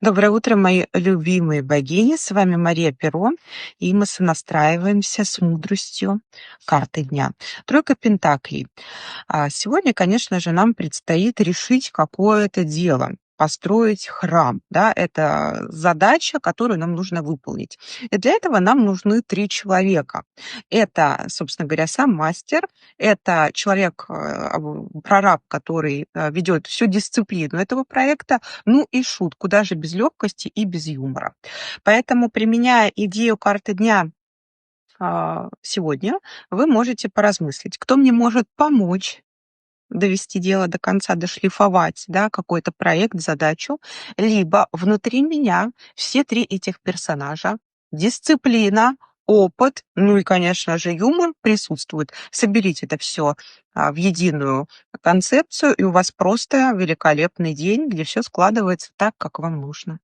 Доброе утро, мои любимые богини. С вами Мария Перо, и мы сонастраиваемся с мудростью карты дня. Тройка Пентаклей. Сегодня, конечно же, нам предстоит решить какое-то дело, построить храм. Да, это задача, которую нам нужно выполнить. И для этого нам нужны три человека. Это, собственно говоря, сам мастер, это человек, прораб, который ведет всю дисциплину этого проекта, ну и шут, куда же без легкости и без юмора. Поэтому, применяя идею карты дня сегодня, вы можете поразмыслить, кто мне может помочь довести дело до конца, дошлифовать, да, какой-то проект, задачу, либо внутри меня все три этих персонажа, дисциплина, опыт, ну и, конечно же, юмор присутствует. Соберите это все в единую концепцию, и у вас просто великолепный день, где все складывается так, как вам нужно.